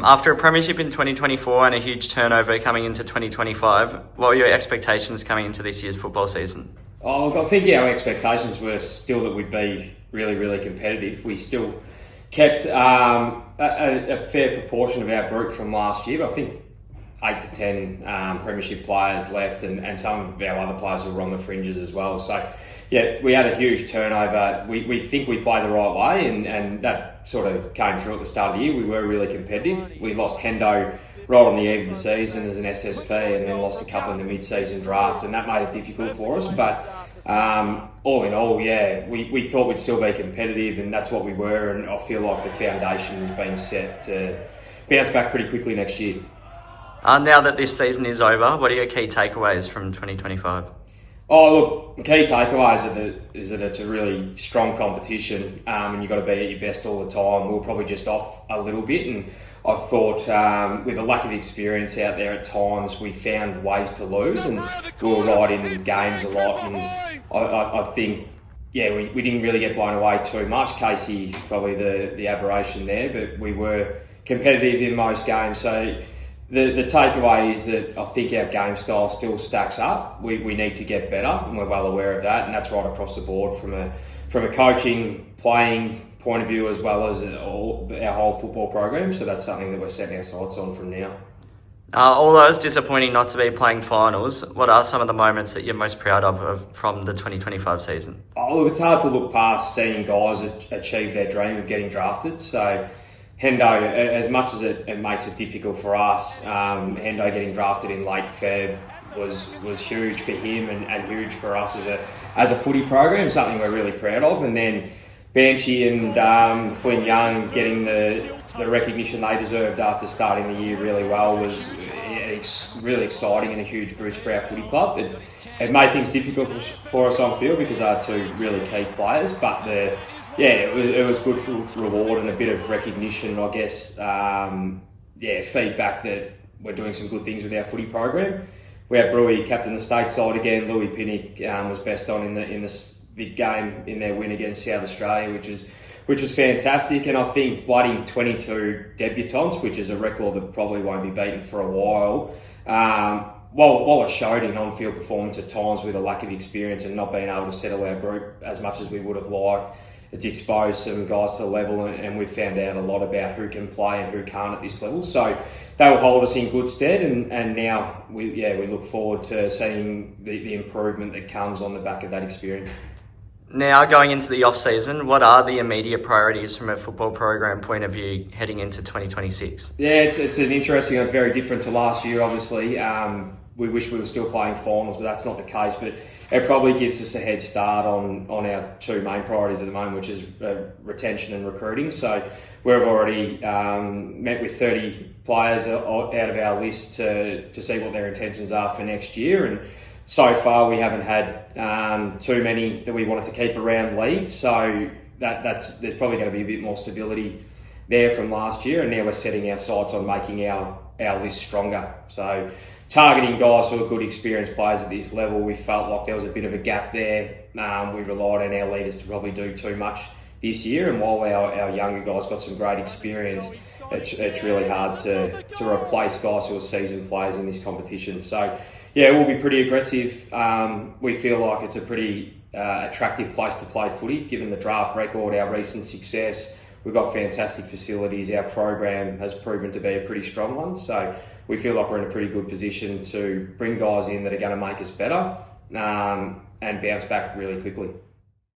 After a premiership in 2024 and a huge turnover coming into 2025, what were your expectations coming into this year's football season? Oh, look, I think our expectations were still that we'd be really, really competitive. We still kept a fair proportion of our group from last year, but I think 8 to 10 premiership players left, and some of our other players were on the fringes as well. So, yeah, we had a huge turnover. We think we played the right way, and that sort of came through at the start of the year. We were really competitive. We lost Hendo right on the eve of the season as an SSP, and then lost a couple in the mid-season draft, and that made it difficult for us. But all in all, yeah, we thought we'd still be competitive, and that's what we were, and I feel like the foundation has been set to bounce back pretty quickly next year. Now that this season is over, what are your key takeaways from 2025? Oh, look, the key takeaways is that it's a really strong competition, and you've got to be at your best all the time. We were probably just off a little bit, and I thought with a lack of experience out there at times, we found ways to lose, and we were right in the games a lot. And I think, yeah, we didn't really get blown away too much. Casey, probably the aberration there, but we were competitive in most games. So the takeaway is that I think our game style still stacks up. We need to get better, and we're well aware of that, and that's right across the board from a coaching, playing point of view, as well as our whole football program. So that's something that we're setting our sights on from now. Although it's disappointing not to be playing finals, what are some of the moments that you're most proud of from the 2025 season? Oh, look, it's hard to look past seeing guys achieve their dream of getting drafted. So Hendo, as much as it makes it difficult for us, Hendo getting drafted in late Feb was huge for him and huge for us as a footy program, something we're really proud of. And then Banshee and Flynn Young getting the recognition they deserved after starting the year really well was really exciting and a huge boost for our footy club. It made things difficult for us on field because they are two really key players, but it was good for reward and a bit of recognition, I guess. Feedback that we're doing some good things with our footy program. We had Brewy captain the state side again. Louis Pinnick was best on in this big game in their win against South Australia, which was fantastic. And I think blooding 22 debutants, which is a record that probably won't be beaten for a while. While it showed in on-field performance at times with a lack of experience and not being able to settle our group as much as we would have liked, it's exposed some guys to the level, and we've found out a lot about who can play and who can't at this level. So they will hold us in good stead, and now we look forward to seeing the improvement that comes on the back of that experience. Now, going into the off-season, what are the immediate priorities from a football program point of view heading into 2026? Yeah, it's an interesting. It's very different to last year, obviously. We wish we were still playing finals, but that's not the case. But it probably gives us a head start on our two main priorities at the moment, which is retention and recruiting. So we've already met with 30 players out of our list to see what their intentions are for next year. And so far, we haven't had too many that we wanted to keep around leave. So there's probably going to be a bit more stability there from last year. And now we're setting our sights on making our list stronger. So targeting guys who are good experienced players at this level, we felt like there was a bit of a gap there. We relied on our leaders to probably do too much this year, and while our younger guys got some great experience, it's really hard to replace guys who are seasoned players in this competition. So yeah, we'll be pretty aggressive. We feel like it's a pretty attractive place to play footy, given the draft record, our recent success. We've got fantastic facilities. Our program has proven to be a pretty strong one. So we feel like we're in a pretty good position to bring guys in that are going to make us better and bounce back really quickly.